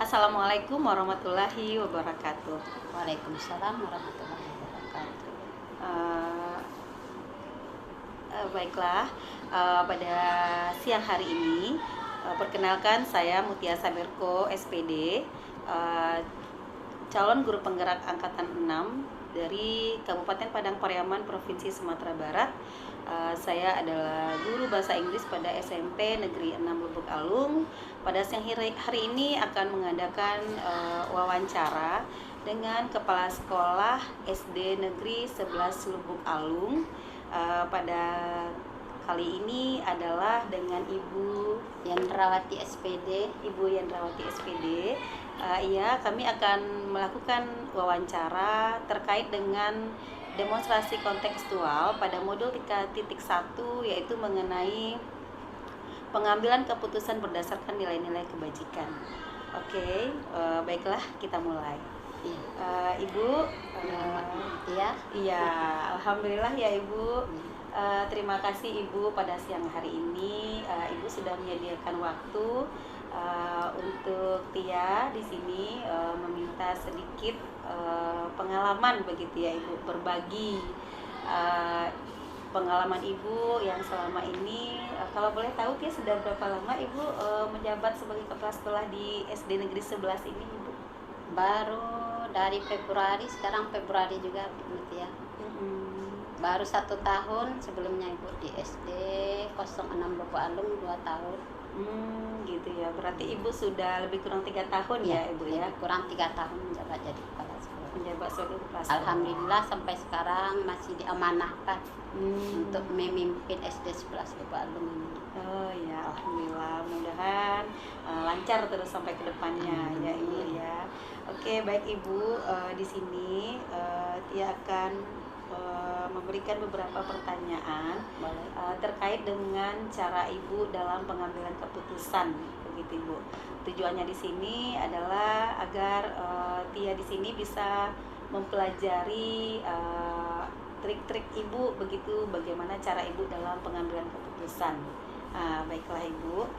Assalamualaikum warahmatullahi wabarakatuh. Waalaikumsalam warahmatullahi wabarakatuh. Eh, Baiklah, pada siang hari ini, perkenalkan saya Mutia Saberko, SPD, eh, calon guru penggerak angkatan 6 dari Kabupaten Padang Pariaman, Provinsi Sumatera Barat. Saya adalah guru bahasa Inggris pada SMP Negeri 6 Lubuk Alung. Pada siang hari ini akan mengadakan wawancara dengan Kepala Sekolah SD Negeri 11 Lubuk Alung. Pada kali ini adalah dengan Ibu Yendrawati SPD. Ibu Yendrawati SPD. Iya, kami akan melakukan wawancara terkait dengan demonstrasi kontekstual pada modul 3.1, yaitu mengenai pengambilan keputusan berdasarkan nilai-nilai kebajikan. Oke, baiklah, kita mulai. Ibu, Ya. iya, alhamdulillah ya Ibu. Terima kasih Ibu pada siang hari ini. Ibu sudah menyediakan waktu untuk Tia di sini, meminta sedikit pengalaman begitu ya Ibu, berbagi pengalaman Ibu yang selama ini, kalau boleh tahu Tia sudah berapa lama Ibu menjabat sebagai kepala sekolah di SD Negeri 11 ini Ibu? Baru dari Februari, sekarang Februari juga begitu ya. Baru 1 tahun, sebelumnya Ibu di SD 06 Lubuk Alung 2 tahun. Gitu ya. Berarti Ibu sudah lebih kurang 3 tahun ya Ibu ya? Kurang 3 tahun menjabat jadi kepala sekolah. Menjabat sebagai kepala sekolah. Alhamdulillah sampai sekarang masih diamanahkan untuk memimpin SD 11 Lubuk Alung ini. Oh ya, alhamdulillah, mudah-mudahan lancar terus sampai ke depannya ya Ibu ya. Oke, baik Ibu, di sini Tia akan memberikan beberapa pertanyaan terkait dengan cara Ibu dalam pengambilan keputusan, begitu Ibu. Tujuannya di sini adalah agar Tia di sini bisa mempelajari trik-trik Ibu, begitu, bagaimana cara Ibu dalam pengambilan keputusan. Baiklah Ibu,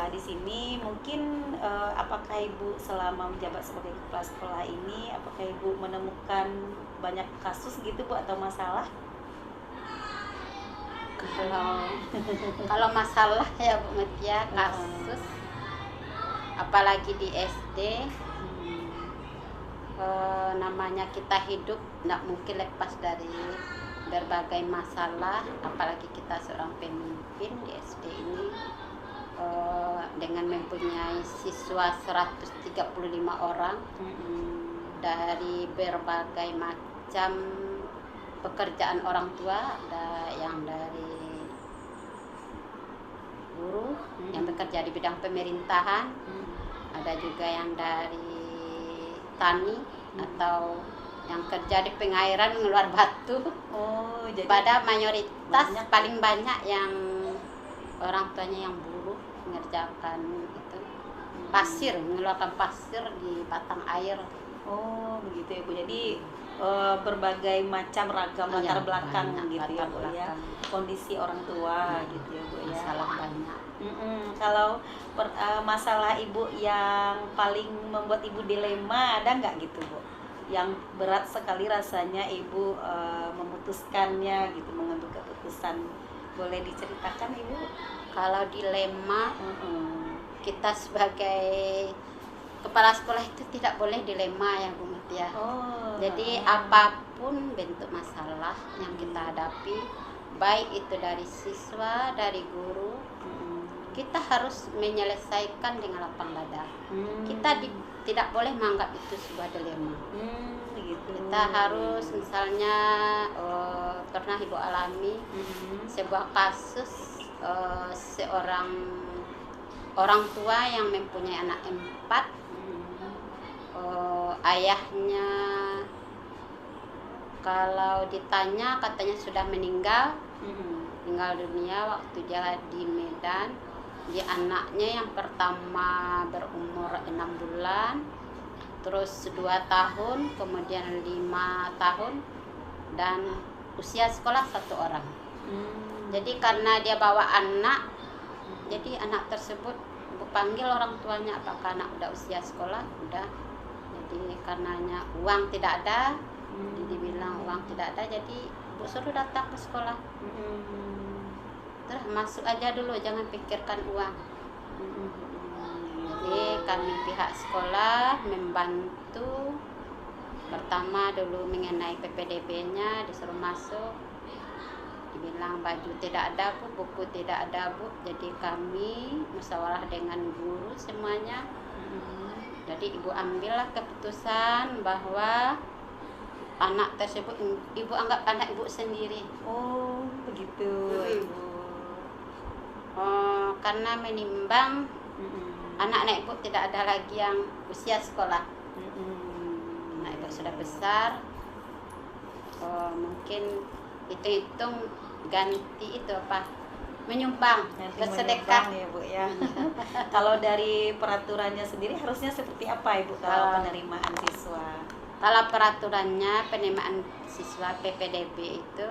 di sini mungkin apakah Ibu selama menjabat sebagai kepala sekolah ini, apakah Ibu menemukan banyak kasus gitu Bu atau masalah? Kalau masalah ya Bu Mutia, kasus apalagi di SD, namanya kita hidup tidak mungkin lepas dari berbagai masalah, apalagi kita seorang pemimpin di SD ini, dengan mempunyai siswa 135 orang dari berbagai macam pekerjaan orang tua. Ada yang dari guru yang bekerja di bidang pemerintahan, ada juga yang dari tani atau yang kerja di pengairan ngeluar batu. Jadi pada mayoritas paling banyak yang orang tuanya yang buruh mengerjakan itu pasir, mengeluarkan pasir di batang air. Begitu ya Bu. Jadi berbagai macam ragam latar belakang gitu ya Bu ya, kondisi orang tua gitu ya Bu ya. Masalah banyak. Kalau masalah Ibu yang paling membuat Ibu dilema, ada nggak gitu Bu? Yang berat sekali rasanya Ibu memutuskannya gitu, mengambil keputusan, boleh diceritakan Ibu? Kalau dilema, kita sebagai kepala sekolah itu tidak boleh dilema ya Bu Mutia. Jadi apapun bentuk masalah yang kita hadapi, baik itu dari siswa, dari guru, kita harus menyelesaikan dengan lapang dada. Kita tidak boleh menganggap itu sebuah dilema. Gitu. Kita harus, misalnya pernah Ibu alami sebuah kasus, seorang orang tua yang mempunyai anak 4, ayahnya kalau ditanya katanya sudah meninggal dunia waktu dia di Medan. Dia anaknya yang pertama berumur 6 bulan, terus 2 tahun, kemudian 5 tahun, dan usia sekolah 1 orang. Jadi karena dia bawa anak, jadi anak tersebut panggil orang tuanya apakah anak udah usia sekolah, udah. Jadi karenanya uang tidak ada, jadi dibilang uang tidak ada, jadi ibu suruh datang ke sekolah. Terus masuk aja dulu, jangan pikirkan uang. Jadi kami pihak sekolah membantu. Pertama dulu mengenai PPDB-nya, disuruh masuk, dibilang baju tidak ada bu, buku tidak ada bu. Jadi kami musyawarah dengan guru semuanya. Jadi ibu ambillah keputusan bahwa anak tersebut ibu anggap anak ibu sendiri. Oh begitu ibu. Karena menimbang anak-anak ibu tidak ada lagi yang usia sekolah. Anak ibu sudah besar, mungkin hitung ganti itu apa, menyumbang bersedekah ya bu ya. Kalau dari peraturannya sendiri harusnya seperti apa ibu kalau penerimaan siswa? Kalau peraturannya penerimaan siswa PPDB itu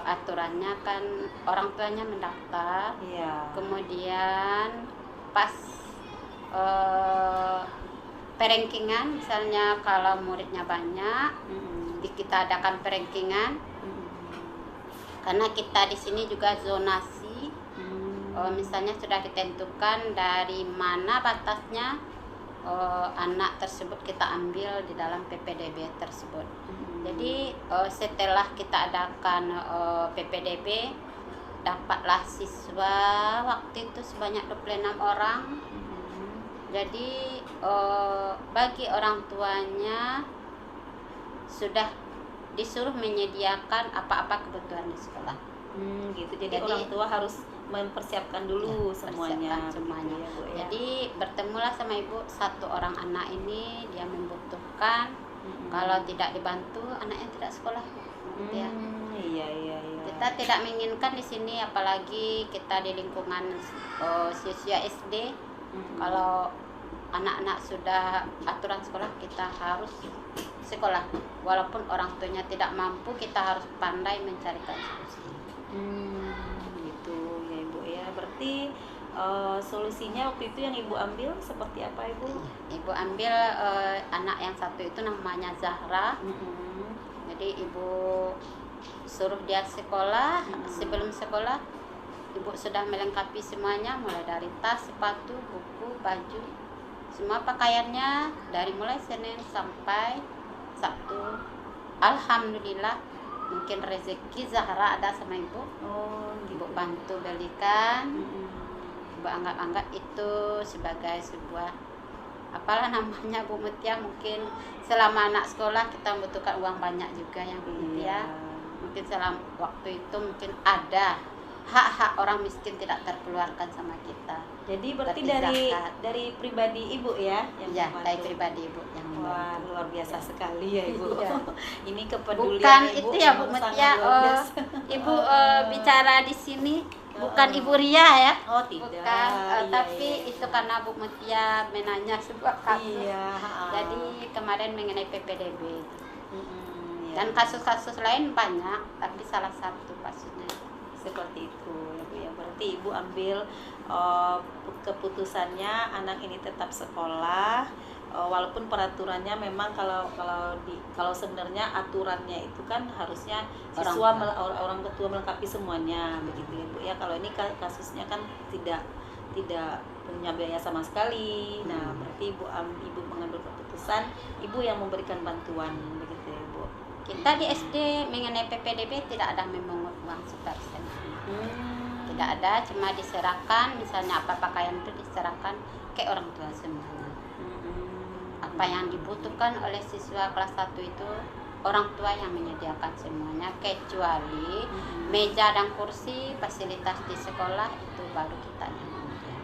aturannya kan orang tuanya mendaftar, kemudian pas perankingan, misalnya kalau muridnya banyak, kita adakan perankingan. Karena kita di sini juga zonasi, misalnya sudah ditentukan dari mana batasnya anak tersebut kita ambil di dalam PPDB tersebut. Jadi setelah kita adakan PPDB, dapatlah siswa waktu itu sebanyak 26 orang. Jadi bagi orang tuanya sudah disuruh menyediakan apa-apa kebutuhan di sekolah. Gitu. Jadi orang tua harus mempersiapkan dulu semuanya. Ya, Bu, ya. Jadi bertemulah sama ibu, satu orang anak ini dia membutuhkan. Kalau tidak dibantu anaknya tidak sekolah. Ya. Iya. Kita tidak menginginkan di sini, apalagi kita di lingkungan siswa SD. Kalau anak-anak sudah aturan sekolah, kita harus sekolah. Walaupun orang tuanya tidak mampu, kita harus pandai mencarikan solusi. Gitu ya ibu ya. Berarti solusinya waktu itu yang ibu ambil seperti apa ibu? Ibu ambil anak yang satu itu namanya Zahra. Jadi ibu suruh dia sekolah. Sebelum sekolah ibu sudah melengkapi semuanya, mulai dari tas, sepatu, buku, baju, semua pakaiannya dari mulai Senin sampai Sabtu. Alhamdulillah, mungkin rezeki Zahra ada sama ibu. Ibu bantu belikan. Ibu anggap itu sebagai sebuah apalah namanya Bu Mutia, mungkin selama anak sekolah kita membutuhkan uang banyak juga ya Bu Mutia. Mungkin selama waktu itu mungkin ada hak-hak orang miskin tidak terkeluarkan sama kita. Jadi berarti dari pribadi ibu ya yang membantu. Dari pribadi ibu yang membantu. Wah, luar biasa sekali ya ibu. Ini kepedulian bukan ibu itu ya Bu Mutia. Ibu bicara di sini bukan Ibu Ria ya. Oh tidak. Bukan, tapi itu karena Bu Mutia menanya sebuah kasus. Jadi kemarin mengenai PPDB. Dan kasus-kasus lain banyak, tapi salah satu kasusnya seperti itu ya Bu ya. Berarti ibu ambil keputusannya anak ini tetap sekolah, walaupun peraturannya memang kalau sebenarnya aturannya itu kan harusnya siswa orang tua melengkapi semuanya begitu ya Bu ya. Kalau ini kasusnya kan tidak punya biaya sama sekali. Nah berarti ibu mengambil keputusan, ibu yang memberikan bantuan begitu ya Bu. Kita di SD mengenai PPDB tidak ada memungut uang sepersen. Tidak ada, cuma diserahkan, misalnya apa pakaian itu diserahkan ke orang tua semuanya. Apa yang dibutuhkan oleh siswa kelas 1 itu orang tua yang menyediakan semuanya, kecuali meja dan kursi, fasilitas di sekolah itu baru kita yang menyediakan.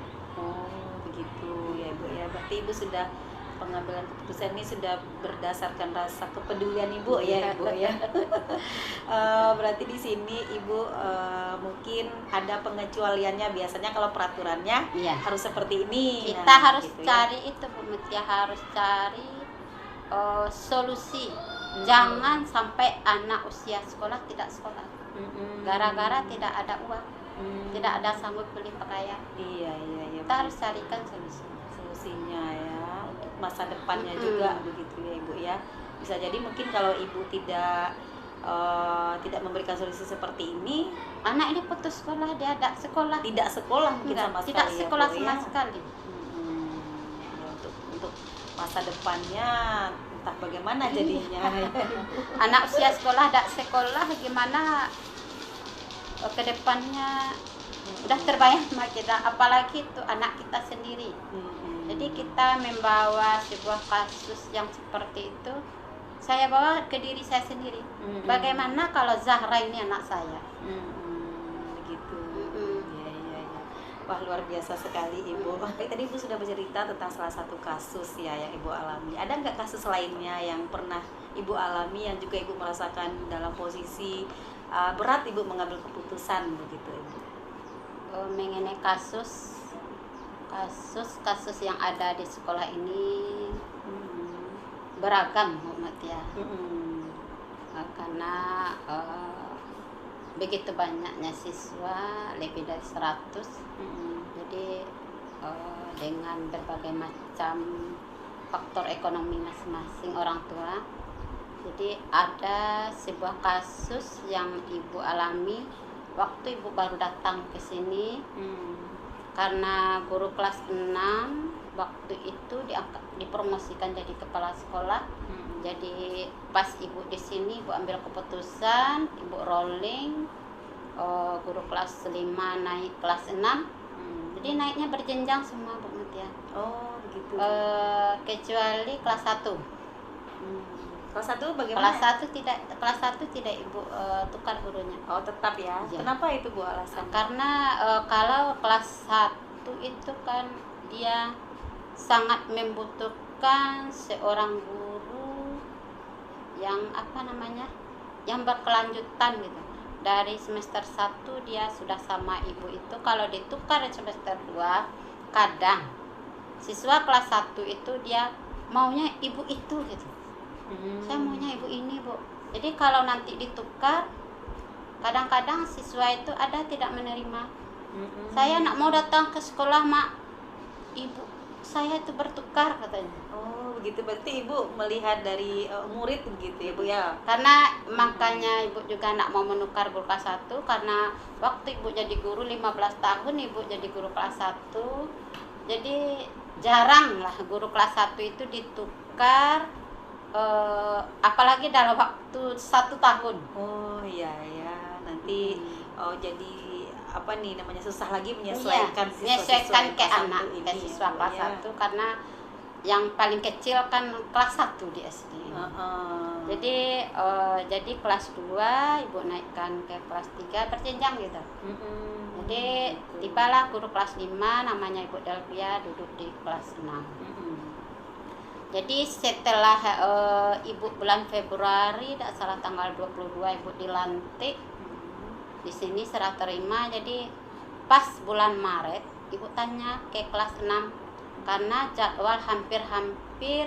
Begitu ya Ibu ya. Berarti Ibu sudah pengambilan keputusan ini sudah berdasarkan rasa kepedulian Ibu ya Ibu ya. Berarti di sini Ibu mungkin ada pengecualiannya, biasanya kalau peraturannya harus seperti ini. Kita harus gitu cari itu Bu Mutia, harus cari solusi. Jangan sampai anak usia sekolah tidak sekolah gara-gara tidak ada uang. Tidak ada sanggup beli pakaian. Iya. Kita harus carikan solusinya ya untuk masa depannya juga begitu ya Ibu ya. Bisa jadi mungkin kalau Ibu tidak memberikan solusi seperti ini, anak ini putus sekolah, dia tidak sekolah mungkin sama sekali. Tidak sekolah sama sekali. Ya, untuk masa depannya entah bagaimana jadinya. Anak usia sekolah tidak sekolah, gimana ke depannya udah terbayang sama kita, apalagi itu anak kita sendiri. Jadi kita membawa sebuah kasus yang seperti itu, saya bawa ke diri saya sendiri. Bagaimana kalau Zahra ini anak saya? Begitu. Ya. Wah, luar biasa sekali Ibu. Tadi Ibu sudah bercerita tentang salah satu kasus ya yang Ibu alami. Ada nggak kasus lainnya yang pernah Ibu alami yang juga Ibu merasakan dalam posisi berat Ibu mengambil keputusan begitu Ibu? Mengenai kasus yang ada di sekolah ini beragam Bu Mutia. Karena begitu banyaknya siswa, lebih dari 100. Jadi dengan berbagai macam faktor ekonomi masing-masing orang tua. Jadi ada sebuah kasus yang Ibu alami waktu Ibu baru datang ke sini. Karena guru kelas 6 waktu itu dipromosikan jadi kepala sekolah. Jadi pas Ibu di sini Ibu ambil keputusan, Ibu rolling, guru kelas 5 naik kelas 6. Jadi naiknya berjenjang semua Bu Mutia. Oh begitu. Kecuali kelas 1. Kelas 1 bagaimana? Kelas 1 tidak Ibu tukar gurunya. Oh tetap ya. Kenapa itu Bu alasan? Karena kalau kelas 1 itu kan dia sangat membutuhkan seorang guru yang yang berkelanjutan gitu. Dari semester 1 dia sudah sama Ibu itu, kalau ditukar di semester 2 kadang siswa kelas 1 itu dia maunya Ibu itu gitu. Saya maunya Ibu ini Bu. Jadi kalau nanti ditukar, kadang-kadang siswa itu ada tidak menerima. Saya nak mau datang ke sekolah Mak, Ibu saya itu bertukar katanya. Oh begitu, berarti Ibu melihat dari murid begitu ya Bu ya. Karena makanya Ibu juga nak mau menukar guru kelas 1, karena waktu Ibu jadi guru 15 tahun Ibu jadi guru kelas 1. Jadi jarang lah guru kelas 1 itu ditukar, apalagi dalam waktu 1 tahun. Oh iya nanti jadi susah lagi menyesuaikan ke anak ke siswa kelas 1 karena yang paling kecil kan kelas 1 di SD. Jadi kelas 2 Ibu naikkan ke kelas 3 berjenjang gitu. Jadi tibalah guru kelas 5 namanya Ibu Delvia duduk di kelas 6. Jadi setelah Ibu bulan Februari, tidak salah tanggal 22 Ibu dilantik di sini serah terima. Jadi pas bulan Maret Ibu tanya ke kelas 6 karena jadwal hampir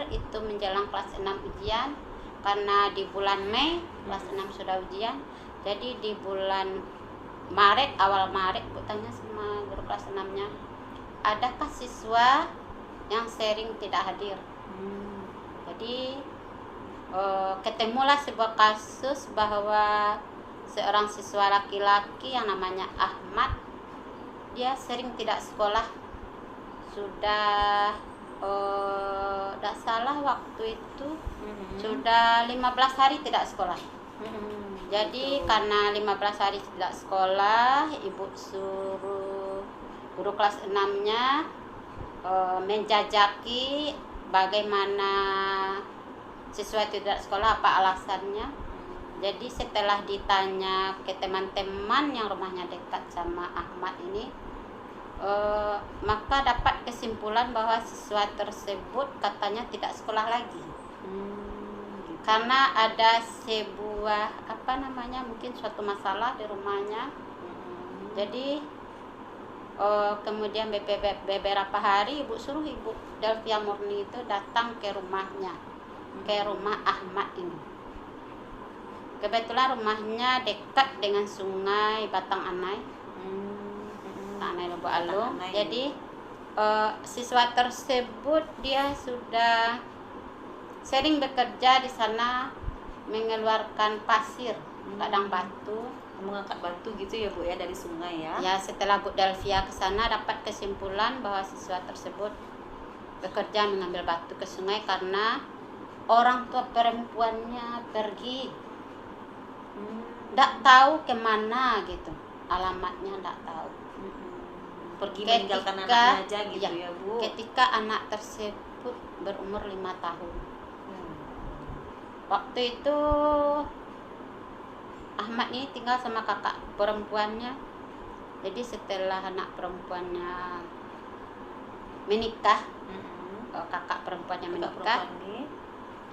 itu menjelang kelas 6 ujian. Karena di bulan Mei kelas 6 sudah ujian. Jadi di bulan Maret, awal Maret Ibu tanya sama guru kelas 6-nya, adakah siswa yang sharing tidak hadir? Jadi ketemulah sebuah kasus bahwa seorang siswa laki-laki yang namanya Ahmad, dia sering tidak sekolah. Sudah tidak salah waktu itu sudah 15 hari tidak sekolah. Jadi karena 15 hari tidak sekolah, Ibu suruh guru kelas 6-nya menjajaki bagaimana siswa tidak sekolah, apa alasannya. Jadi setelah ditanya ke teman-teman yang rumahnya dekat sama Ahmad ini, maka dapat kesimpulan bahwa siswa tersebut katanya tidak sekolah lagi. Karena ada sebuah mungkin suatu masalah di rumahnya. Jadi kemudian beberapa hari Ibu suruh Ibu Delvia Murni itu datang ke rumahnya, ke rumah Ahmad ini. Kebetulan rumahnya dekat dengan sungai Batang Anai. Bu Alung. Anak-anak Jadi siswa tersebut dia sudah sering bekerja di sana, mengeluarkan pasir, kadang batu, mengangkat batu gitu ya Bu ya, dari sungai ya. Ya, setelah Bu Delvia ke sana dapat kesimpulan bahwa siswa tersebut bekerja mengambil batu ke sungai karena orang tua perempuannya pergi, tidak tahu kemana gitu, alamatnya tidak tahu. Pergi meninggalkan anaknya aja gitu ya Bu. Ketika anak tersebut berumur 5 tahun. Waktu itu Ahmad ini tinggal sama kakak perempuannya. Jadi setelah anak perempuannya menikah, kakak perempuannya menikah,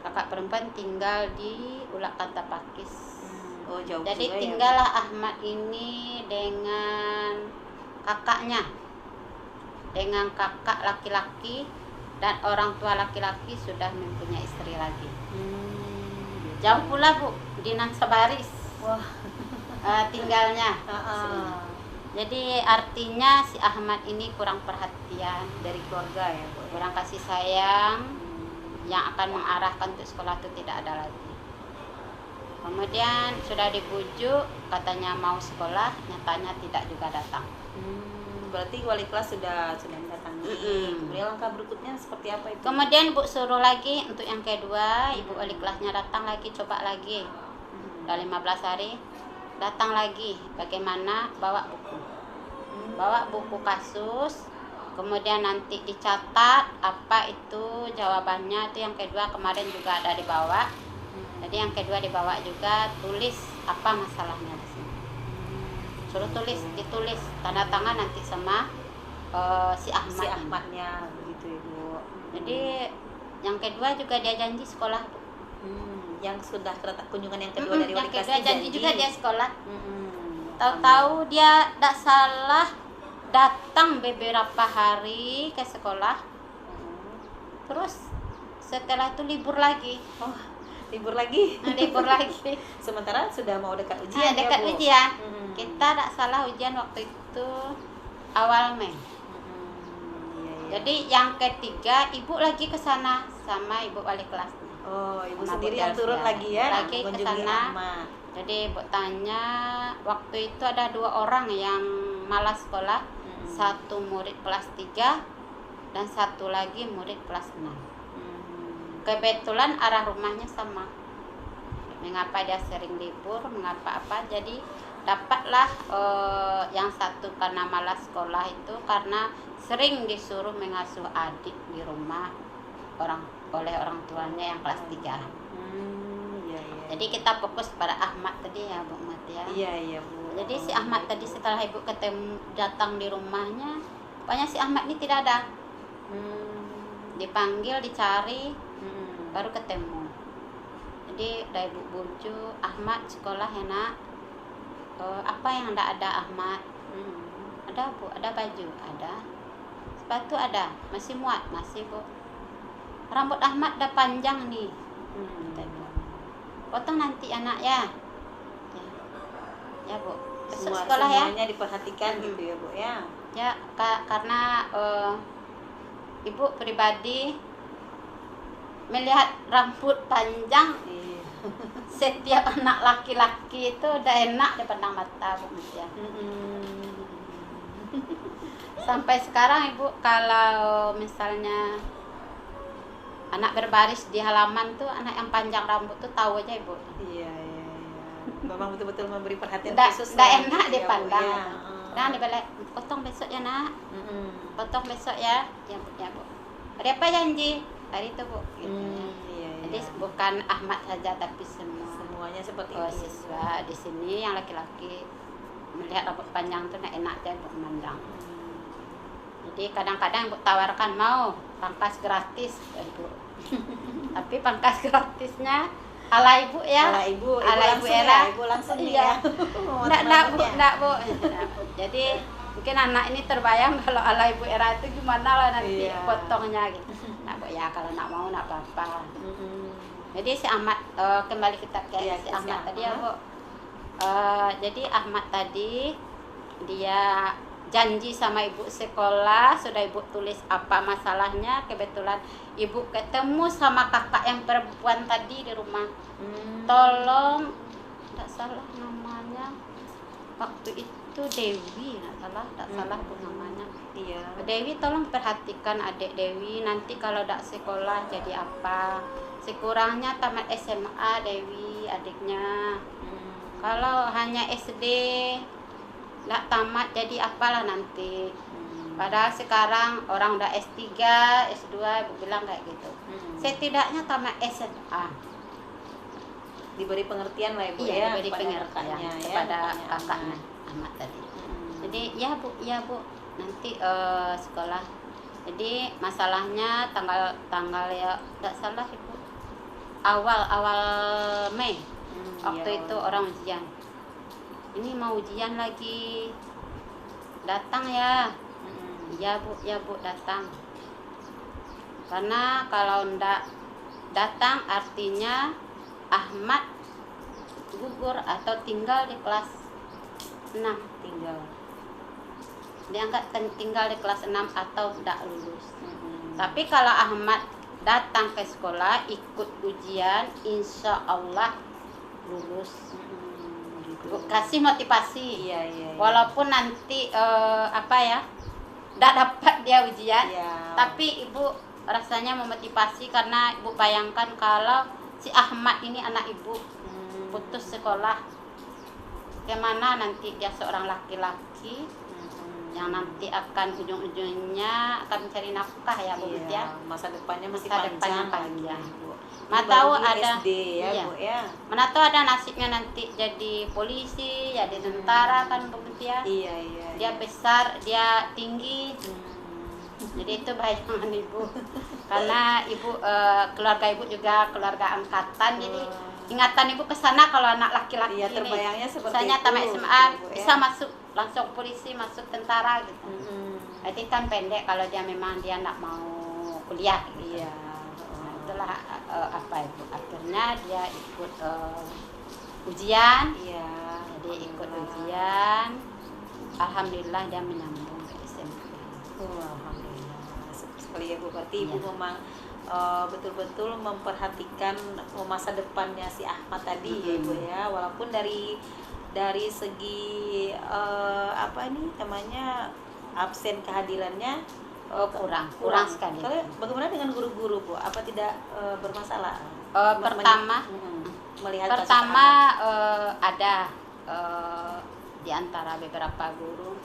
kakak perempuan tinggal di Ulakanta Pakis. Oh, jauh. Jadi juga tinggallah ya, Ahmad ini dengan kakaknya, dengan kakak laki-laki, dan orang tua laki-laki sudah mempunyai istri lagi. Jauh pula Bu, di Nansabaris. Wah. Tinggalnya. Jadi artinya si Ahmad ini kurang perhatian dari keluarga ya Bu. Kurang kasih sayang, yang akan mengarahkan untuk sekolah itu tidak ada lagi. Kemudian sudah dibujuk, katanya mau sekolah, nyatanya tidak juga datang. Berarti wali kelas sudah mendatangi. Kemudian langkah berikutnya seperti apa itu? Kemudian Bu suruh lagi untuk yang kedua, ibu wali kelasnya datang lagi, coba lagi. Udah 15 hari, datang lagi. Bagaimana? Bawa buku. Bawa buku kasus, kemudian nanti dicatat apa itu jawabannya. Itu yang kedua, kemarin juga ada dibawa. Jadi yang kedua dibawa juga, tulis apa masalahnya di sini. Suruh ditulis, tanda tangan nanti sama si Ahmad. Si Ahmadnya begitu Ibu. Jadi yang kedua juga dia janji sekolah. Yang sudah kunjungan yang kedua dari wali kelas janji juga dia sekolah. Tahu-tahu dia tidak salah datang beberapa hari ke sekolah. Terus setelah itu libur lagi. Libur lagi. Libur lagi. Sementara sudah mau dekat ujian. Dekat Bu. ujian. Kita tidak salah ujian waktu itu awal Mei. Jadi yang ketiga ibu lagi ke sana sama ibu wali kelas. Ibu sendiri yang turun lagi ya. Lagi ke sana. Jadi ibu tanya, waktu itu ada 2 orang yang malas sekolah. Satu murid kelas 3 dan satu lagi murid kelas 6. Kebetulan arah rumahnya sama. Mengapa dia sering libur, mengapa apa, jadi dapatlah yang satu karena malas sekolah itu karena sering disuruh mengasuh adik di rumah oleh orang tuanya yang kelas 3. Jadi kita fokus pada Ahmad tadi ya Bu Mat ya. Iya Bu. Jadi si Ahmad tadi setelah ibu datang di rumahnya, pokoknya si Ahmad ini tidak ada. Dipanggil, dicari, baru ketemu. Jadi dari ibu bujuk, Ahmad sekolah ya nak. Apa yang tidak ada Ahmad? Ada Bu, ada baju, ada. Sepatu ada, masih muat, masih Bu. Rambut Ahmad udah panjang nih. Potong nanti anak ya. Ya Bu. Besok sekolah ya. Semuanya diperhatikan gitu ya Bu ya. Ya karena ibu pribadi melihat rambut panjang setiap anak laki-laki itu udah enak dipandang mata Bu ya. Sampai sekarang ibu kalau misalnya anak berbaris di halaman tuh, anak yang panjang rambut tuh tahu aja ibu. Iya. Memang betul-betul memberi perhatian khusus. Nggak enak dipandang. Nah dibalik, potong besok ya nak. Potong besok ya. Ya Bu. Hari apa janji? Hari itu Bu. Gitu, ya. Jadi bukan Ahmad saja tapi semuanya seperti itu. Siswa di sini yang laki-laki melihat rambut panjang tuh enak aja Bu memandang. Jadi kadang-kadang ibu tawarkan mau pangkas gratis ibu. Tapi pangkas gratisnya ala ibu ya. Ala ibu era. Ibu langsung ya. Enggak Bu. Jadi mungkin anak ini terbayang kalau ala ibu era itu gimana lah nanti potongnya gitu. Nah Bu ya, kalau nak mau nak apa-apa. Jadi si Ahmad kembali kita ke si Ahmad tadi ya Bu. Jadi Ahmad tadi dia janji sama ibu sekolah, sudah ibu tulis apa masalahnya, kebetulan ibu ketemu sama kakak yang perempuan tadi di rumah. Tolong, tidak salah namanya waktu itu Dewi, tidak salah bu namanya. Iya. Dewi, tolong perhatikan adik Dewi, nanti kalau tidak sekolah jadi apa, sekurangnya tamat SMA Dewi adiknya. Kalau hanya SD nggak tamat jadi apalah nanti. Padahal sekarang orang udah S3, S2, ibu bilang kayak gitu. Setidaknya tamat SMA. Diberi pengertian lah ibu, iya, ya, diberi pengertian ya, kepada kakaknya Ahmad tadi. Jadi ya bu, nanti sekolah. Jadi masalahnya tanggal ya nggak salah ibu, awal Mei. Waktu iya, itu orang ujian. Ini mau ujian lagi, datang ya. Iya bu datang. Karena kalau ndak datang artinya Ahmad gugur atau tinggal di kelas 6. Dianggap tinggal di kelas 6 atau tidak lulus. Tapi kalau Ahmad datang ke sekolah ikut ujian, insya Allah lulus. Kasih motivasi. Iya. Walaupun nanti tidak dapat dia ujian, tapi ibu rasanya memotivasi karena ibu bayangkan kalau si Ahmad ini anak ibu putus sekolah, gimana nanti dia seorang laki-laki yang nanti akan ujung-ujungnya akan mencari nafkah ya bu ya. Masa depannya masih panjang. Mana tahu ada SD ya bu ya. Mana tahu ada nasibnya nanti jadi polisi, jadi tentara kan bu ya. Iya. Dia besar, dia tinggi. Jadi itu bayangan ibu. Karena ibu keluarga ibu juga keluarga angkatan, jadi ingatan ibu ke sana kalau anak laki-laki ini. Terbayangnya seperti misalnya itu. tamat SMA bisa masuk langsung polisi, masuk tentara gitu. Jadi kan pendek kalau dia memang dia nak mau kuliah. Gitu. Iya. Itulah ibu akhirnya dia ikut ujian. Iya. Jadi ikut ujian, alhamdulillah dia menyambung ke SMP. Alhamdulillah sekali ya bu. Berarti ibu memang betul-betul memperhatikan masa depannya si Ahmad tadi ya ibu ya. Walaupun dari segi absen kehadirannya kurang sekali. Bagaimana dengan guru-guru bu? Apa tidak bermasalah? Melihat ada di antara beberapa guru,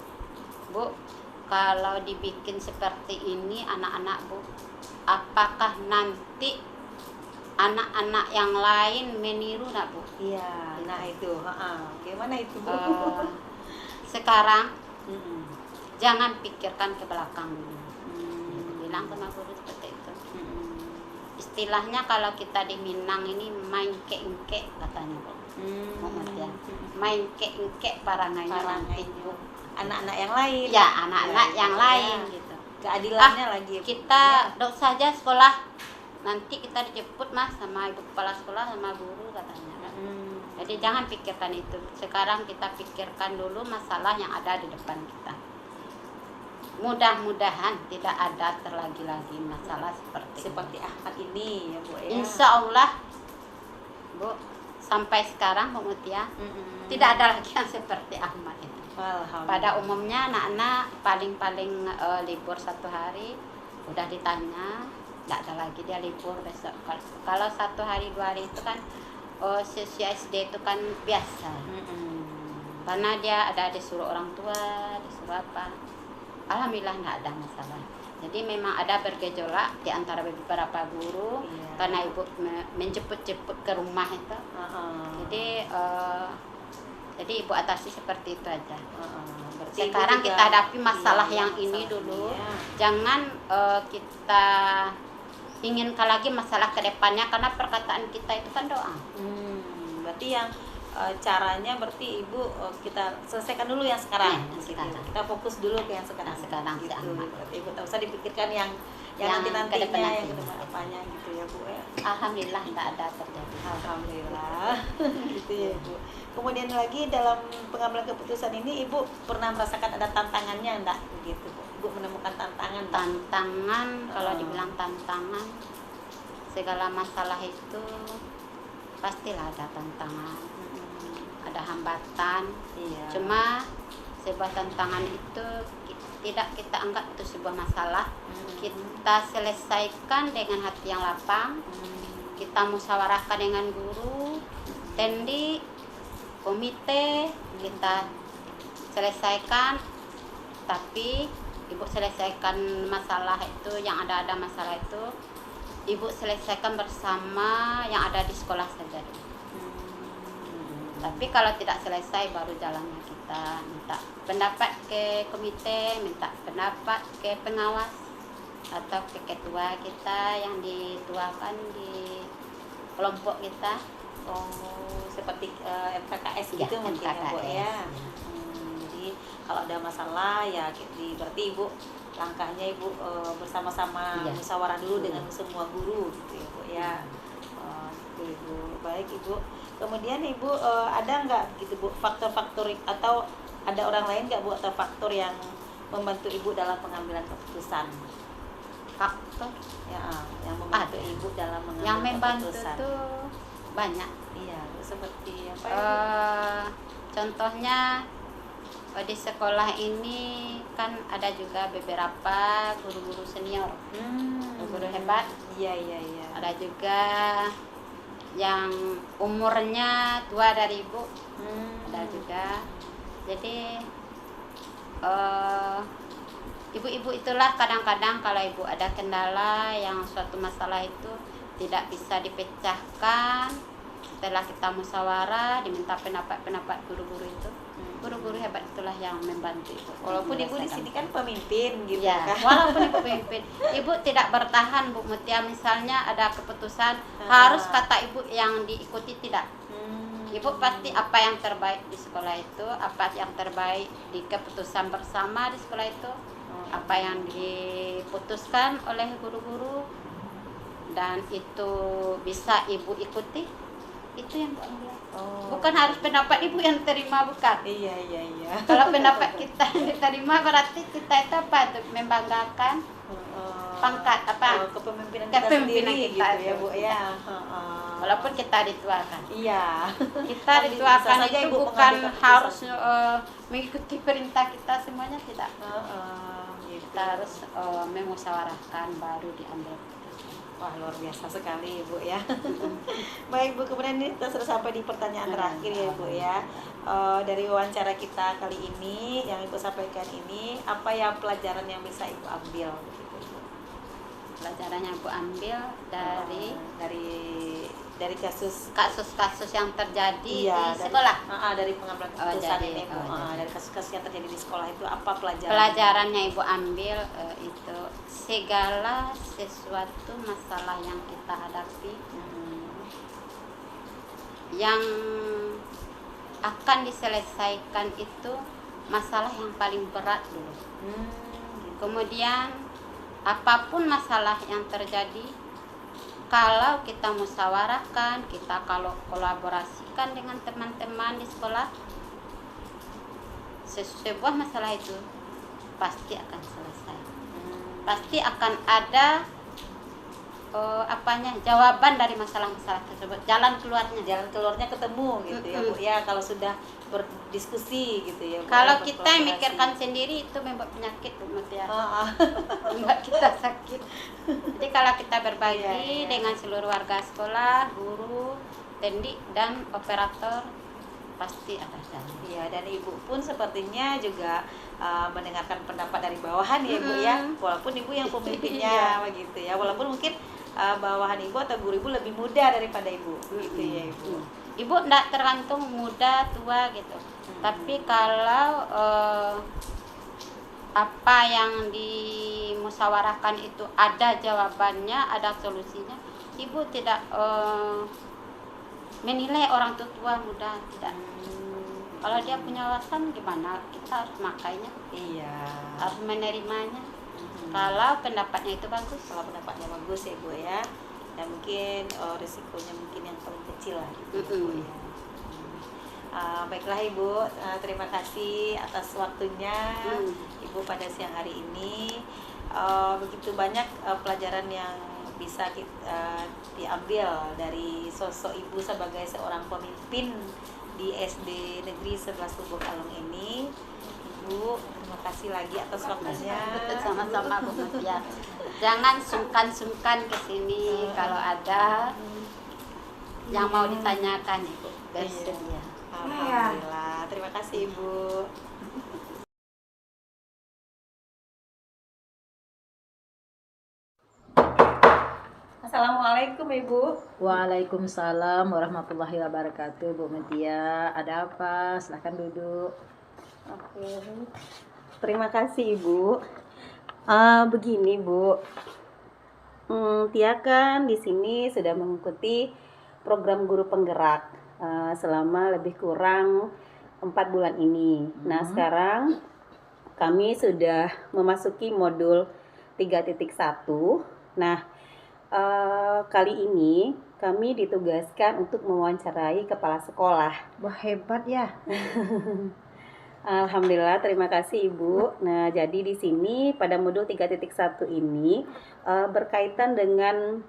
bu, kalau dibikin seperti ini anak-anak bu, apakah nanti anak-anak yang lain meniru nak bu? Iya, nah itu, gimana itu bu? Sekarang jangan pikirkan ke belakang dulu. Bilang sama guru seperti itu. Istilahnya kalau kita di Minang ini main ke-engke katanya bu. Ya. Main ke-engke parangainya nanti bu. Anak-anak yang lain. Ya, anak-anak yang lain gitu. Keadilannya lagi. Kita dok saja sekolah. Nanti kita dijemput mas sama ibu kepala sekolah sama guru katanya. Jadi jangan pikirkan itu. Sekarang kita pikirkan dulu masalah yang ada di depan kita. Mudah-mudahan tidak ada terlagi-lagi masalah seperti Ahmad ini ya bu ya. Insya Allah bu, sampai sekarang bu Mutia tidak ada lagi yang seperti Ahmad itu. Pada umumnya anak-anak paling libur 1 hari udah ditanya, nggak ada lagi dia libur besok. Kalau 1 hari 2 hari itu kan siswa SD itu kan biasa. Karena dia ada disuruh orang tua, disuruh apa. Alhamdulillah nggak ada masalah. Jadi memang ada bergejolak di antara beberapa guru karena ibu menjemput-jemput ke rumah itu. Jadi ibu atasi seperti itu aja. Sekarang kita hadapi masalah yang ini dulu. Jangan kita inginkan lagi masalah ke depannya karena perkataan kita itu kan doa. Berarti yang caranya berarti ibu kita selesaikan dulu yang sekarang. Kita fokus dulu ke yang sekarang. Gitu. Ibu tak usah dipikirkan yang nantinya yang kedepan apanya gitu ya bu ya. Alhamdulillah nggak ada terjadi. Alhamdulillah gitu ya bu. Kemudian lagi dalam pengambilan keputusan ini Ibu pernah merasakan ada tantangannya enggak begitu Bu? Ibu menemukan tantangan enggak? Tantangan, kalau dibilang tantangan, segala masalah itu pastilah ada tantangan, ada hambatan. Iya. Cuma sebuah tantangan itu tidak kita anggap itu sebuah masalah. Kita selesaikan dengan hati yang lapang. Kita musyawarahkan dengan guru, tendi, komite, kita selesaikan. Tapi Ibu selesaikan masalah itu, yang ada masalah itu Ibu selesaikan bersama yang ada di sekolah saja. Tapi kalau tidak selesai baru jalannya kita minta pendapat ke komite, minta pendapat ke pengawas atau ke ketua kita yang dituakan di kelompok kita. Oh, seperti MKKS Ya, gitu mungkin ya Bu MKKS, ya. Jadi kalau ada masalah ya berarti Ibu langkahnya Ibu bersama-sama musyawarah dulu dengan semua guru gitu ya Bu ya. Gitu Ibu. Baik Ibu. Kemudian Ibu ada nggak gitu Bu faktor-faktor atau ada orang lain nggak Bu atau faktor yang membantu Ibu dalam pengambilan keputusan? Faktor Ya, yang membantu Ibu dalam mengambil yang membantu keputusan. itu banyak. Iya, seperti apa ya? Contohnya di sekolah ini kan ada juga beberapa guru-guru senior, guru hebat. Iya, iya, iya. Ada juga yang umurnya tua dari Ibu, ada juga. Jadi ibu-ibu itulah kadang-kadang kalau Ibu ada kendala yang suatu masalah itu tidak bisa dipecahkan, setelah kita musyawarah diminta pendapat guru-guru itu, guru-guru hebat itulah yang membantu Ibu. Walaupun Ibu di sini kan pemimpin gitu ya, kan. walaupun Ibu pemimpin, Ibu tidak bertahan Bu Mutia, misalnya ada keputusan harus kata Ibu yang diikuti, tidak. Ibu pasti apa yang terbaik di sekolah itu, apa yang terbaik di keputusan bersama di sekolah itu, apa yang diputuskan oleh guru-guru dan itu bisa Ibu ikuti, itu yang Bu ambil. Bukan harus pendapat Ibu yang terima, bukan. Iya, iya, iya. Kalau pendapat kita yang diterima berarti kita itu apa tuh, membanggakan pangkat apa kepemimpinan kepemimpinan sendiri kita gitu ya Bu ya. Walaupun kita dituakan. Iya. Kita Bisa dituakan saja itu Ibu bukan mengambil keputusan. harus mengikuti perintah kita semuanya, tidak. Gitu. Kita harus memusyawarahkan baru diambil. Wah, luar biasa sekali Ibu ya. Baik Bu, kemudian ini kita sudah sampai di pertanyaan terakhir ya Ibu ya. Dari wawancara kita kali ini yang Ibu sampaikan ini, apa ya pelajaran yang bisa Ibu ambil begitu Ibu? Pelajaran yang Ibu ambil dari kasus-kasus yang terjadi di dari sekolah. dari pengambilan keputusan jadi, ini Bu. Dari kasus-kasus yang terjadi di sekolah itu apa pelajaran? Pelajarannya Ibu ambil itu segala sesuatu masalah yang kita hadapi yang akan diselesaikan itu masalah yang paling berat dulu. Kemudian apapun masalah yang terjadi, kalau kita musyawarahkan, kita kalau kolaborasikan dengan teman-teman di sekolah, sebuah masalah itu pasti akan selesai. Pasti akan ada jawaban dari masalah-masalah tersebut, jalan keluarnya ketemu gitu ya Bu ya, kalau sudah berdiskusi gitu ya Bu. Kalau kita mikirkan sendiri itu membuat penyakit Bu Mutia, membuat kita sakit. Jadi kalau kita berbagi dengan seluruh warga sekolah, guru, tendi dan operator, pasti ada jalan. Iya, dan Ibu pun sepertinya juga mendengarkan pendapat dari bawahan ya Bu ya, walaupun Ibu yang pemimpinnya begitu ya, walaupun mungkin bawahan Ibu atau guru Ibu lebih muda daripada Ibu gitu ya Ibu. Ibu tidak tergantung muda tua gitu, tapi kalau apa yang dimusyawarahkan itu ada jawabannya, ada solusinya, Ibu tidak menilai orang tua muda, tidak. Kalau dia punya wawasan gimana, kita harus makainya, harus menerimanya. Kalau pendapatnya itu bagus, ya Bu ya, dan mungkin risikonya mungkin yang paling kecil lah gitu Bu ya. Baiklah Ibu, terima kasih atas waktunya Ibu pada siang hari ini. Begitu banyak pelajaran yang bisa kita diambil dari sosok Ibu sebagai seorang pemimpin di SD Negeri 11 Lubuk Alung ini. Ibu, terima kasih lagi atas waktunya. Sama-sama Bu Mutia. Jangan sungkan-sungkan ke sini kalau ada yang mau ditanyakan Ibu. Bersedia. Alhamdulillah, terima kasih Ibu. Assalamualaikum Ibu. Waalaikumsalam warahmatullahi wabarakatuh. Bu Mutia, ada apa? Silahkan duduk. Oke, terima kasih Ibu. Begini Bu, Tia kan di sini sudah mengikuti program guru penggerak selama lebih kurang 4 bulan ini. Nah sekarang kami sudah memasuki modul 3.1. Nah kali ini kami ditugaskan untuk mewawancarai kepala sekolah. Wah, hebat ya. Alhamdulillah, terima kasih Ibu. Nah, jadi di sini pada modul 3.1 ini berkaitan dengan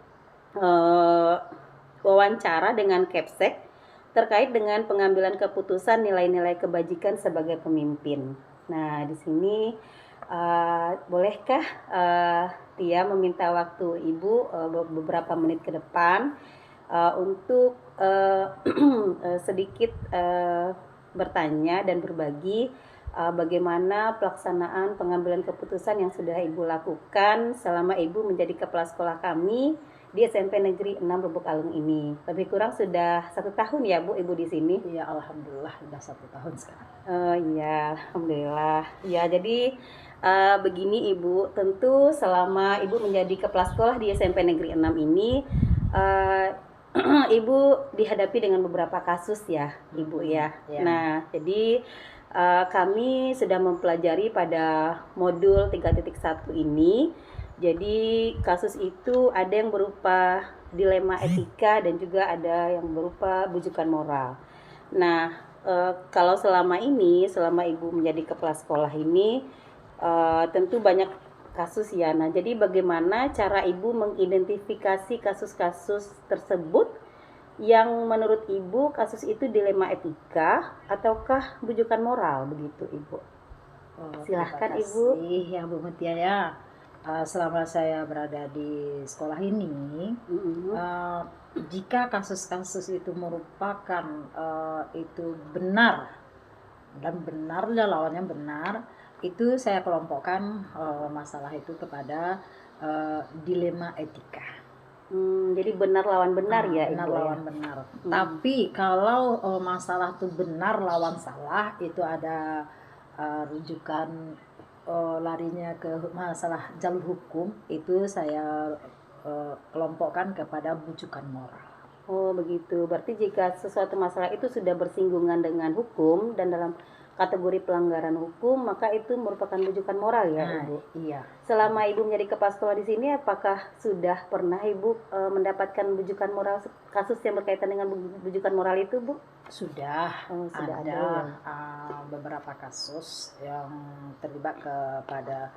wawancara dengan Kepsek terkait dengan pengambilan keputusan nilai-nilai kebajikan sebagai pemimpin. Nah, di sini bolehkah Tia meminta waktu Ibu beberapa menit ke depan untuk sedikit bertanya dan berbagi bagaimana pelaksanaan pengambilan keputusan yang sudah Ibu lakukan selama Ibu menjadi kepala sekolah kami di SMP Negeri 6 Lubuk Alung ini. Lebih kurang sudah 1 tahun ya Bu Ibu di sini? Iya, alhamdulillah sudah 1 tahun sekarang. Iya, alhamdulillah. Ya, jadi begini Ibu, tentu selama Ibu menjadi kepala sekolah di SMP Negeri 6 ini Ibu dihadapi dengan beberapa kasus ya Ibu ya. Nah, jadi kami sudah mempelajari pada modul 3.1 ini. Jadi kasus itu ada yang berupa dilema etika dan juga ada yang berupa bujukan moral. Nah, kalau selama Ibu menjadi kepala sekolah ini tentu banyak kasus ya. Nah, jadi bagaimana cara Ibu mengidentifikasi kasus-kasus tersebut yang menurut Ibu kasus itu dilema etika ataukah bujukan moral begitu Ibu? Silahkan Ibu. Ya Bu Mutia ya. Selama saya berada di sekolah ini, jika kasus-kasus itu merupakan itu benar dan benarnya lawannya benar, itu saya kelompokkan masalah itu kepada dilema etika. Jadi benar lawan benar ya benar Ibu lawan ya? benar. Tapi kalau masalah itu benar lawan salah, itu ada rujukan larinya ke masalah jalur hukum, itu saya kelompokkan kepada bujukan moral. Oh begitu, berarti jika sesuatu masalah itu sudah bersinggungan dengan hukum dan dalam kategori pelanggaran hukum, maka itu merupakan bujukan moral ya Ibu? Iya. Selama Ibu menjadi kepala sekolah di sini, apakah sudah pernah Ibu mendapatkan bujukan moral, kasus yang berkaitan dengan bujukan moral itu Bu? Sudah, sudah ada beberapa kasus yang terlibat kepada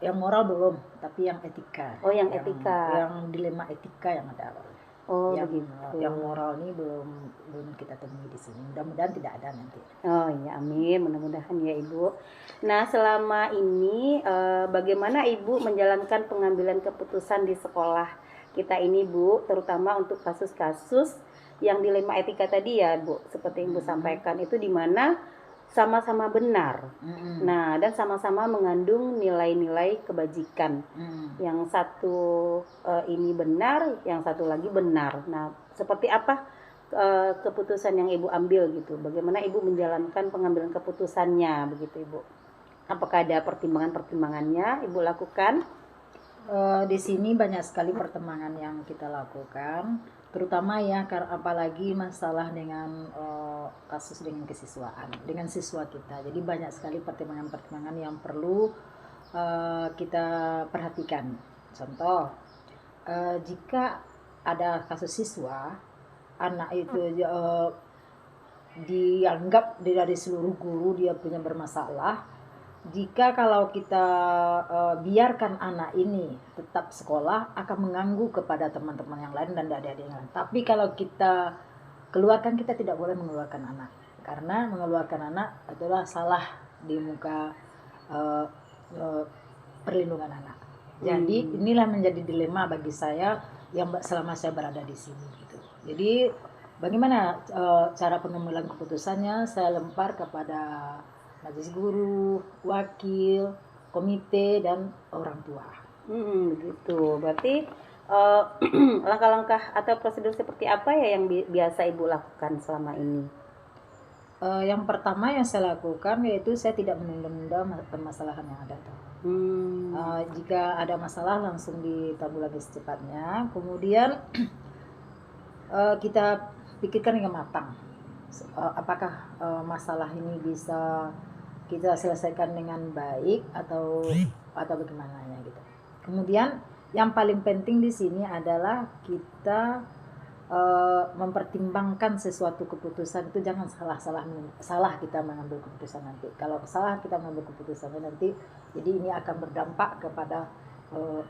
yang moral belum, tapi yang etika. Oh yang etika. Yang dilema etika yang ada. Oh yang, begitu. Yang moral ini belum kita temui di sini. Mudah-mudahan tidak ada nanti. Oh ya, amin. Mudah-mudahan ya Ibu. Nah selama ini bagaimana Ibu menjalankan pengambilan keputusan di sekolah kita ini Bu, terutama untuk kasus-kasus yang dilema etika tadi ya Bu, seperti yang Ibu sampaikan itu di mana sama-sama benar. Nah, dan sama-sama mengandung nilai-nilai kebajikan. Yang satu ini benar, yang satu lagi benar. Nah, seperti apa keputusan yang Ibu ambil gitu? Bagaimana Ibu menjalankan pengambilan keputusannya begitu Ibu? Apakah ada pertimbangan-pertimbangannya Ibu lakukan? Di sini banyak sekali pertimbangan yang kita lakukan, terutama ya apalagi masalah dengan kasus dengan kesiswaan, dengan siswa kita. Jadi banyak sekali pertimbangan-pertimbangan yang perlu kita perhatikan. Contoh, jika ada kasus siswa, anak itu dianggap dari seluruh guru dia punya bermasalah. Jika kalau kita biarkan anak ini tetap sekolah akan mengganggu kepada teman-teman yang lain dan adik-adik yang lain. Tapi kalau kita keluarkan, kita tidak boleh mengeluarkan anak, karena mengeluarkan anak adalah salah di muka perlindungan anak. Jadi inilah menjadi dilema bagi saya yang selama saya berada di sini gitu. Jadi bagaimana cara pengambilan keputusannya, saya lempar kepada majelis guru, wakil, komite, dan orang tua. Begitu. Berarti langkah-langkah atau prosedur seperti apa ya yang biasa Ibu lakukan selama ini? Yang pertama yang saya lakukan yaitu saya tidak menunda-nunda permasalahan yang ada. Jika ada masalah langsung ditanggulangi secepatnya. Kemudian kita pikirkan dengan matang. Apakah masalah ini bisa kita selesaikan dengan baik atau bagaimana ya gitu. Kemudian yang paling penting di sini adalah kita mempertimbangkan sesuatu keputusan itu, jangan salah kita mengambil keputusan nanti. Kalau salah kita mengambil keputusannya nanti, jadi ini akan berdampak kepada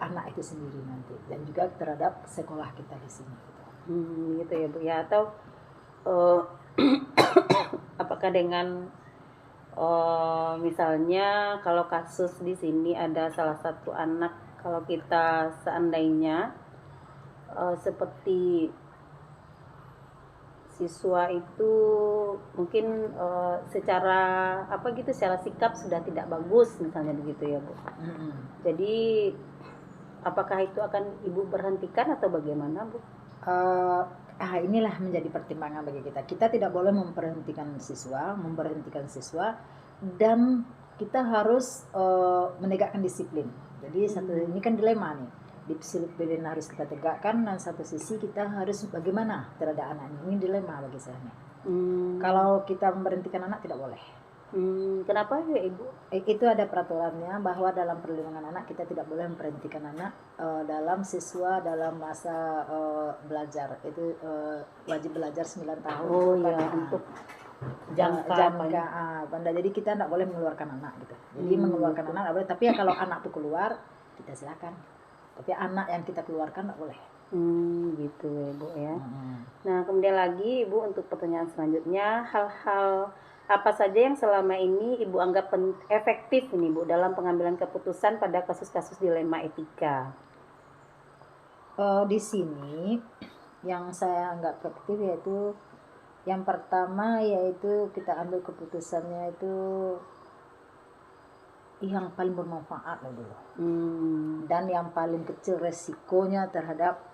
anak itu sendiri nanti dan juga terhadap sekolah kita di sini. Gitu ya Bu ya. Atau apakah dengan misalnya kalau kasus di sini ada salah satu anak, kalau kita seandainya seperti siswa itu mungkin secara secara sikap sudah tidak bagus misalnya begitu ya Bu. Jadi apakah itu akan Ibu berhentikan atau bagaimana Bu? Inilah menjadi pertimbangan bagi kita. Kita tidak boleh memberhentikan siswa, dan kita harus menegakkan disiplin. Jadi ini kan dilema nih. Disiplin harus kita tegakkan, dan satu sisi kita harus bagaimana terhadap anak ini dilema bagi saya. Kalau kita memberhentikan anak tidak boleh. Kenapa ya Ibu? Itu ada peraturannya bahwa dalam perlindungan anak kita tidak boleh memberhentikan anak dalam masa belajar. Itu wajib belajar 9 tahun. Untuk jangka. Jadi kita tidak boleh mengeluarkan anak gitu. Jadi mengeluarkan anak tidak boleh. Tapi ya kalau anak itu keluar, kita silakan. Tapi anak yang kita keluarkan tidak boleh. Gitu ya Bu ya. Nah kemudian lagi Ibu, untuk pertanyaan selanjutnya, hal-hal apa saja yang selama ini Ibu anggap efektif ini Bu dalam pengambilan keputusan pada kasus-kasus dilema etika? Di sini yang saya anggap efektif yaitu yang pertama yaitu kita ambil keputusannya itu yang paling bermanfaat dulu. Dan yang paling kecil resikonya terhadap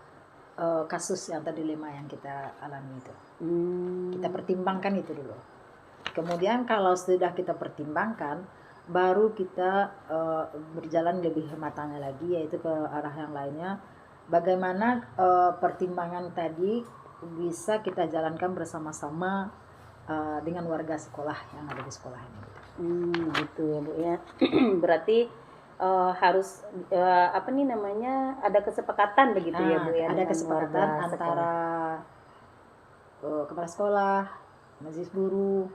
kasus yang dilema yang kita alami itu. Kita pertimbangkan itu dulu. Kemudian kalau sudah kita pertimbangkan, baru kita berjalan lebih matangnya lagi, yaitu ke arah yang lainnya. Bagaimana pertimbangan tadi bisa kita jalankan bersama-sama dengan warga sekolah yang ada di sekolah ini. Gitu ya Bu ya. Berarti harus ada kesepakatan begitu ya Bu ya. Ada kesepakatan antara kepala sekolah, majelis guru,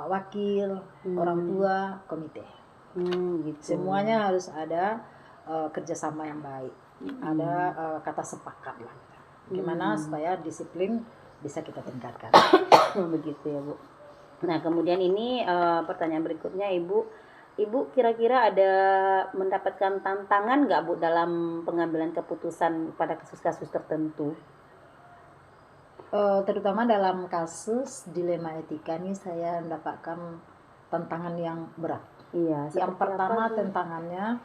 wakil, orang tua, komite. Gitu. Semuanya harus ada kerjasama yang baik. Ada kata sepakat lah. Gimana supaya disiplin bisa kita tingkatkan. Begitu ya Bu. Nah kemudian ini pertanyaan berikutnya Ibu kira-kira ada mendapatkan tantangan nggak Bu dalam pengambilan keputusan pada kasus-kasus tertentu? Terutama dalam kasus dilema etika ini saya mendapatkan tantangan yang berat. Iya. Yang pertama tantangannya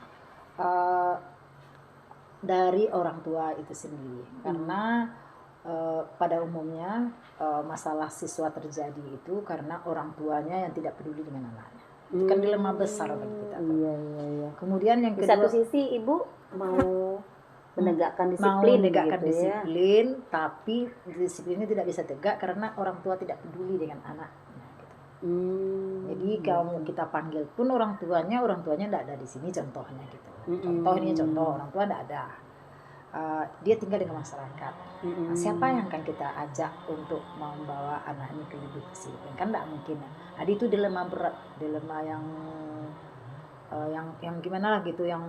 dari orang tua itu sendiri, karena pada umumnya masalah siswa terjadi itu karena orang tuanya yang tidak peduli dengan anaknya. Itu kan dilema besar bagi kita. Iya. Kemudian yang di kedua, satu sisi Ibu mau menegakkan disiplin, tapi disiplinnya tidak bisa tegak karena orang tua tidak peduli dengan anaknya. Jadi kalau kita panggil pun orang tuanya tidak ada di sini, contohnya gitu. Contoh orang tua tidak ada. dia tinggal dengan masyarakat. Nah, siapa yang akan kita ajak untuk membawa anak ini ke hidup Filipina? Kan tidak mungkin. Jadi itu dilema berat, dilema yang gimana lah gitu, yang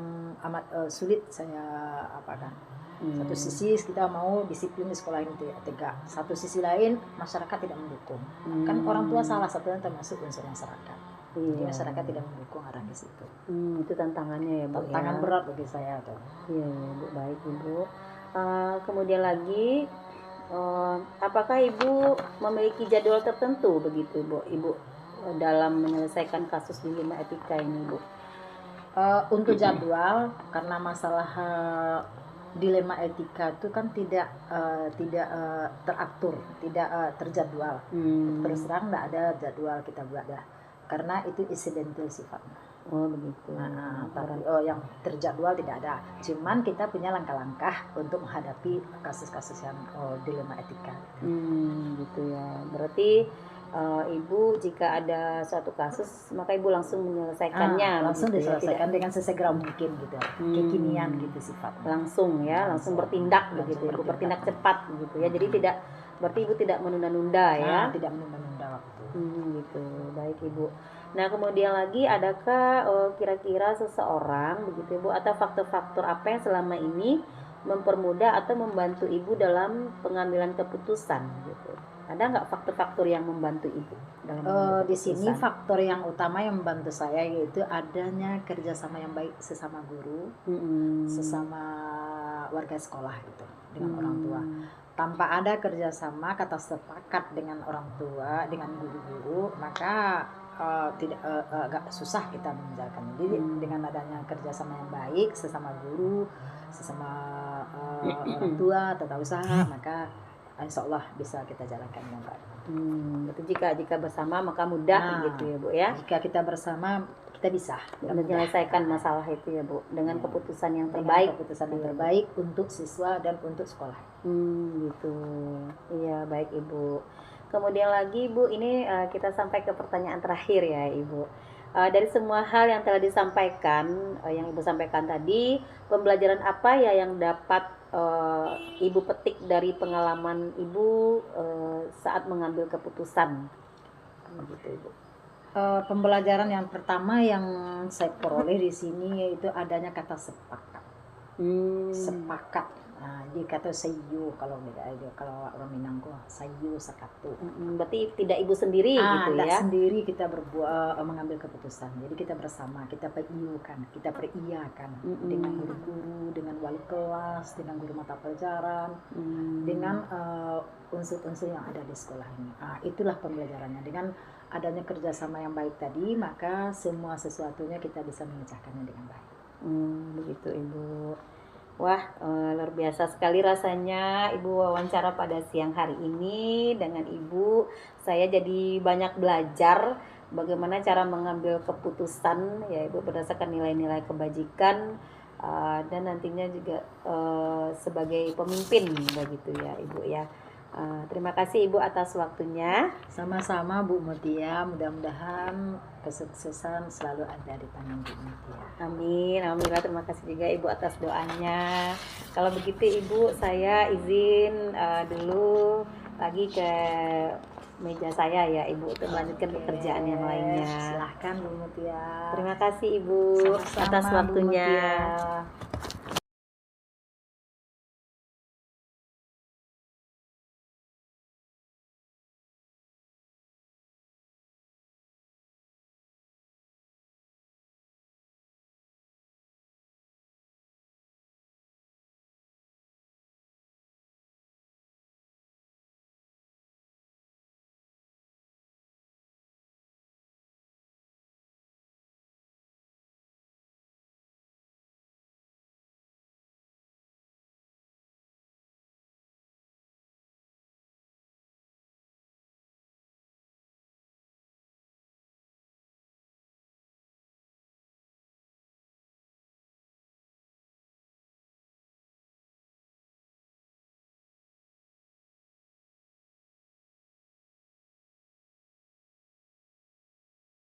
amat sulit saya apakan. Satu sisi kita mau disiplin di sekolah ini tegak, satu sisi lain masyarakat tidak mendukung. Kan orang tua salah satunya termasuk unsur masyarakat. Jadi masyarakat tidak mendukung arah ke situ. Itu tantangannya ya, Bu. Tantangan berat bagi saya tuh. Iya, Bu. Baik, Ibu. Kemudian lagi, apakah Ibu memiliki jadwal tertentu begitu, Bu? Ibu dalam menyelesaikan kasus dilema etika ini, Bu? Untuk jadwal, karena masalah dilema etika itu kan tidak teratur, tidak terjadwal. Terus terang tidak ada jadwal kita buat dah, karena itu incidental sifatnya. Oh begitu. Tapi yang terjadwal tidak ada. Cuman kita punya langkah-langkah untuk menghadapi kasus-kasus yang dilema etika. Gitu ya. Berarti Ibu jika ada suatu kasus maka Ibu langsung menyelesaikannya, langsung begitu diselesaikan ya? dengan sesegera mungkin gitu, kekinian gitu sifatnya. Langsung ya, langsung bertindak begitu, Ibu bertindak cepat begitu ya. Jadi tidak, berarti Ibu tidak menunda-nunda ya? Tidak menunda-nunda waktu. Gitu, baik Ibu. Nah kemudian lagi, adakah kira-kira seseorang begitu Ibu atau faktor-faktor apa yang selama ini mempermudah atau membantu Ibu dalam pengambilan keputusan gitu? Ada nggak faktor-faktor yang membantu Ibu dalam mengambil di sini keputusan? faktor yang utama yang membantu saya yaitu adanya kerjasama yang baik sesama guru, sesama warga sekolah gitu, dengan orang tua. Tanpa ada kerjasama, kata sepakat dengan orang tua, dengan guru-guru, maka agak susah kita menjalankannya. Jadi dengan adanya kerjasama yang baik sesama guru, sesama orang tua, tata usaha, maka insya Allah bisa kita jalankan dengan baik. Berarti jika bersama maka mudah gitu ya Bu ya. Jika kita bersama kita bisa menyelesaikan masalah itu ya Bu dengan keputusan yang dengan terbaik. keputusan yang terbaik untuk siswa dan untuk sekolah. Gitu. Iya baik Ibu. Kemudian lagi Bu, ini kita sampai ke pertanyaan terakhir ya Ibu. Dari semua hal yang telah disampaikan, yang Ibu sampaikan tadi, pembelajaran apa ya yang dapat Ibu petik dari pengalaman Ibu saat mengambil keputusan? Begitu Ibu. Pembelajaran yang pertama yang saya peroleh di sini yaitu adanya kata sepakat. Sepakat. Nah, dia kata sayu kalau orang Minang sayu sakatu. Berarti tidak Ibu sendiri gitu ya. Sendiri kita mengambil keputusan. Jadi kita bersama, kita periakan dengan guru-guru, dengan wali kelas, dengan guru mata pelajaran, dengan unsur-unsur yang ada di sekolah ini. Itulah pembelajarannya. Dengan adanya kerjasama yang baik tadi, maka semua sesuatunya kita bisa memecahkannya dengan baik. Begitu Ibu. Wah, luar biasa sekali rasanya Ibu wawancara pada siang hari ini dengan Ibu. Saya jadi banyak belajar bagaimana cara mengambil keputusan ya Ibu berdasarkan nilai-nilai kebajikan dan nantinya juga sebagai pemimpin begitu ya Ibu ya. Terima kasih Ibu atas waktunya. Sama-sama Bu Mutia, mudah-mudahan kesuksesan selalu ada di tangan Bu Mutia. Amin, alhamdulillah. Terima kasih juga Ibu atas doanya. Kalau begitu Ibu, saya izin dulu lagi ke meja saya ya Ibu untuk melanjutkan pekerjaan yang lainnya. Silahkan Bu Mutia. Terima kasih Ibu Sama-sama, atas Bu waktunya. Mutia.